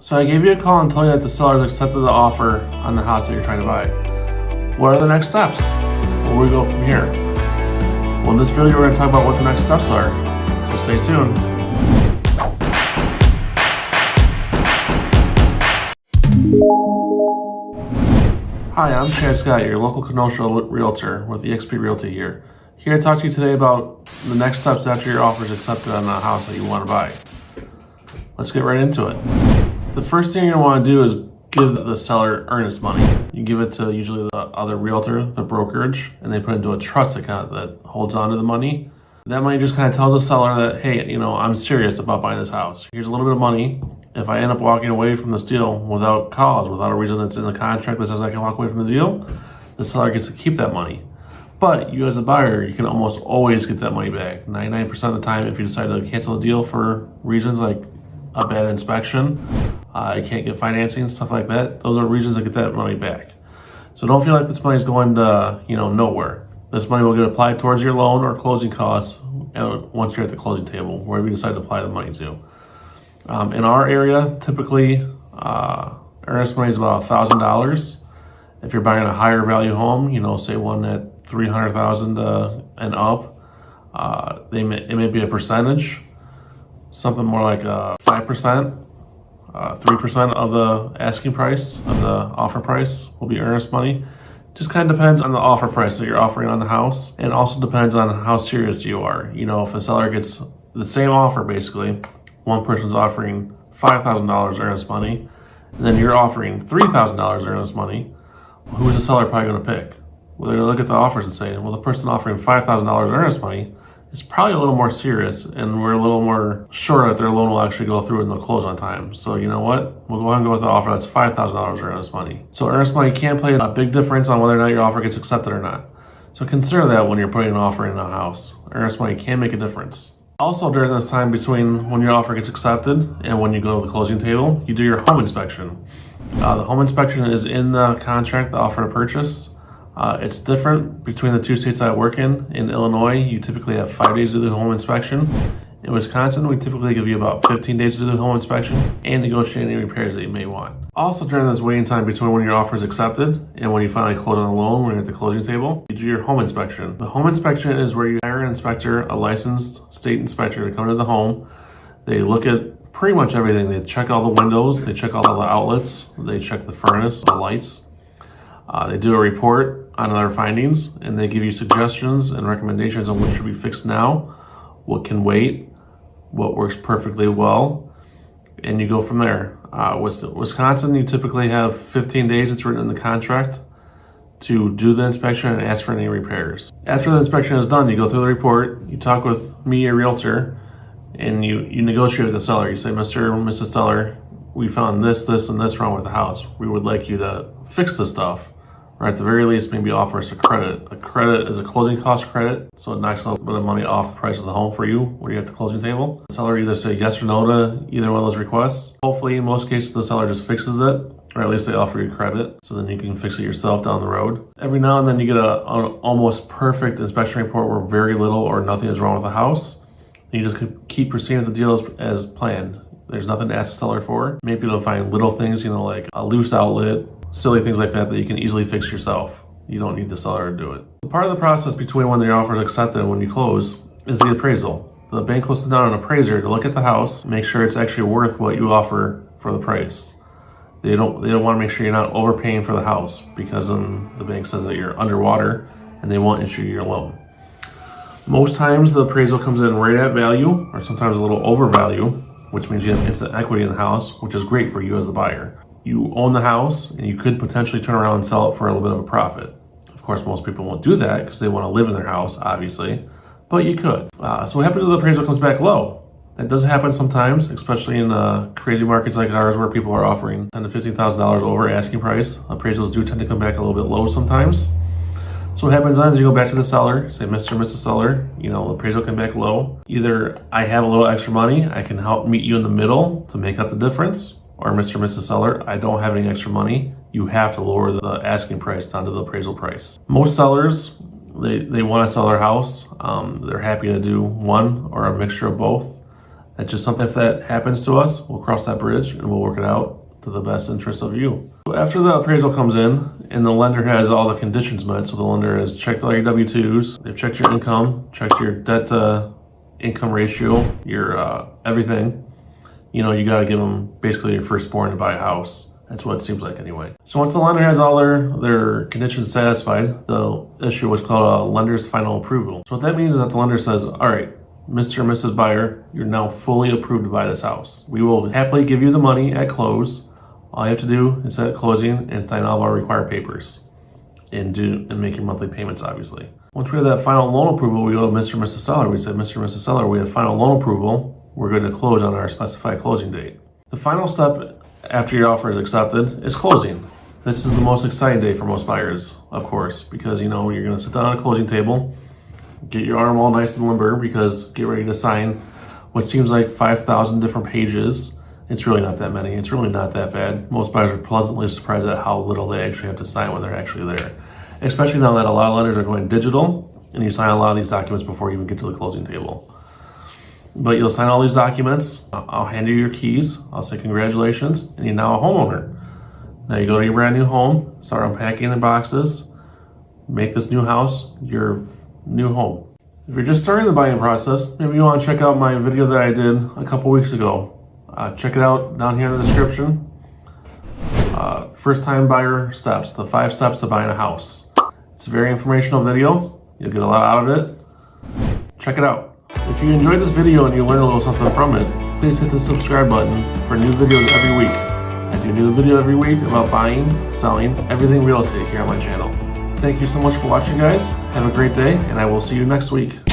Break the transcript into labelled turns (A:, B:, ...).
A: So I gave you a call and told you that the seller has accepted the offer on the house that you're trying to buy. What are the next steps? Where we go from here? Well, in this video, we're going to talk about what the next steps are. So stay tuned. Hi, I'm Chad Scott, your local Kenosha realtor with eXp Realty here. Here to talk to you today about the next steps after your offer is accepted on the house that you want to buy. Let's get right into it. The first thing you're going to want to do is give the seller earnest money. You give it to usually the other realtor, the brokerage, and they put it into a trust account that holds on to the money. That money just kind of tells the seller that, hey, I'm serious about buying this house. Here's a little bit of money. If I end up walking away from this deal without cause, without a reason that's in the contract that says I can walk away from the deal, the seller gets to keep that money. But you as a buyer, you can almost always get that money back. 99% of the time, if you decide to cancel a deal for reasons like a bad inspection, you can't get financing, stuff like that, those are reasons to get that money back. So don't feel like this money is going to, nowhere. This money will get applied towards your loan or closing costs once you're at the closing table, wherever you decide to apply the money to. In our area, typically, earnest money is about $1,000. If you're buying a higher value home, say one at $300,000 and up, it may be a percentage, something more like 5%. 3% of the asking price of the offer price will be earnest money. Just kind of depends on the offer price that you're offering on the house, and also depends on how serious you are. If a seller gets the same offer, basically, one person's offering $5,000 earnest money, and then you're offering $3,000 earnest money, who's the seller probably going to pick? Well, they're going to look at the offers and say, well, the person offering $5,000 earnest money is probably a little more serious, and we're a little more sure that their loan will actually go through and they'll close on time. So you know what? We'll go ahead and go with the offer that's $5,000 earnest money. So earnest money can play a big difference on whether or not your offer gets accepted or not. So consider that when you're putting an offer in a house. Earnest money can make a difference. Also, during this time between when your offer gets accepted and when you go to the closing table, you do your home inspection. The home inspection is in the contract, the offer to purchase. It's different between the two states that I work in. In Illinois, you typically have 5 days to do the home inspection. In Wisconsin, we typically give you about 15 days to do the home inspection and negotiate any repairs that you may want. Also, during this waiting time between when your offer is accepted and when you finally close on the loan, when you're at the closing table, you do your home inspection. The home inspection is where you hire an inspector, a licensed state inspector, to come to the home. They look at pretty much everything. They check all the windows, they check all the outlets, they check the furnace, the lights. They do a report on their findings, and they give you suggestions and recommendations on what should be fixed now, what can wait, what works perfectly well, and you go from there. With Wisconsin, you typically have 15 days, it's written in the contract, to do the inspection and ask for any repairs. After the inspection is done, you go through the report, you talk with me, a realtor, and you negotiate with the seller. You say, Mr. or Mrs. Seller, we found this, and this wrong with the house. We would like you to fix this stuff, or at the very least, maybe offer us a credit. A credit is a closing cost credit, so it knocks a little bit of money off the price of the home for you when you're at the closing table. The seller either say yes or no to either one of those requests. Hopefully, in most cases, the seller just fixes it, or at least they offer you credit, so then you can fix it yourself down the road. Every now and then, you get an almost perfect inspection report where very little or nothing is wrong with the house. And you just keep proceeding with the deal as planned. There's nothing to ask the seller for. Maybe you'll find little things, like a loose outlet, silly things like that you can easily fix yourself. You don't need the seller to do it. Part of the process between when your offer is accepted and when you close is the appraisal. The bank will send down an appraiser to look at the house, make sure it's actually worth what you offer for the price. They don't want to make sure you're not overpaying for the house, because then the bank says that you're underwater and they won't issue your loan. Most times the appraisal comes in right at value, or sometimes a little over value, which means you have instant equity in the house, which is great for you as the buyer. You own the house, and you could potentially turn around and sell it for a little bit of a profit. Of course, most people won't do that because they want to live in their house, obviously, but you could. So what happens if the appraisal comes back low? That does happen sometimes, especially in crazy markets like ours where people are offering $10,000 to $15,000 over asking price. Appraisals do tend to come back a little bit low sometimes. So what happens then is you go back to the seller, say, Mr. or Mrs. Seller, the appraisal came back low. Either I have a little extra money, I can help meet you in the middle to make up the difference, or Mr. or Mrs. Seller, I don't have any extra money. You have to lower the asking price down to the appraisal price. Most sellers, they want to sell their house. They're happy to do one or a mixture of both. That's just something, if that happens to us, we'll cross that bridge and we'll work it out to the best interest of you. So after the appraisal comes in and the lender has all the conditions met, so the lender has checked all your W-2s, they've checked your income, checked your debt to income ratio, your everything, you know, you got to give them basically your firstborn to buy a house. That's what it seems like anyway. So once the lender has all their conditions satisfied, they'll issue what's called a lender's final approval. So what that means is that the lender says, all right, Mr. and Mrs. Buyer, you're now fully approved to buy this house. We will happily give you the money at close. All you have to do is at closing and sign all of our required papers and make your monthly payments, obviously. Once we have that final loan approval, we go to Mr. and Mrs. Seller. We say, Mr. and Mrs. Seller, we have final loan approval. We're going to close on our specified closing date. The final step after your offer is accepted is closing. This is the most exciting day for most buyers, of course, because you know you're going to sit down at a closing table, get your arm all nice and limber because get ready to sign what seems like 5,000 different pages. It's really not that many. It's really not that bad. Most buyers are pleasantly surprised at how little they actually have to sign when they're actually there, especially now that a lot of lenders are going digital and you sign a lot of these documents before you even get to the closing table. But you'll sign all these documents. I'll hand you your keys. I'll say congratulations, and you're now a homeowner. Now you go to your brand new home, start unpacking the boxes, make this new house your new home. If you're just starting the buying process, maybe you want to check out my video that I did a couple weeks ago. Check it out down here in the description. First time buyer steps, the 5 steps to buying a house. It's a very informational video. You'll get a lot out of it. Check it out. If you enjoyed this video and you learned a little something from it, please hit the subscribe button for new videos every week. I do a new video every week about buying, selling, everything real estate here on my channel. Thank you so much for watching, guys. Have a great day, and I will see you next week.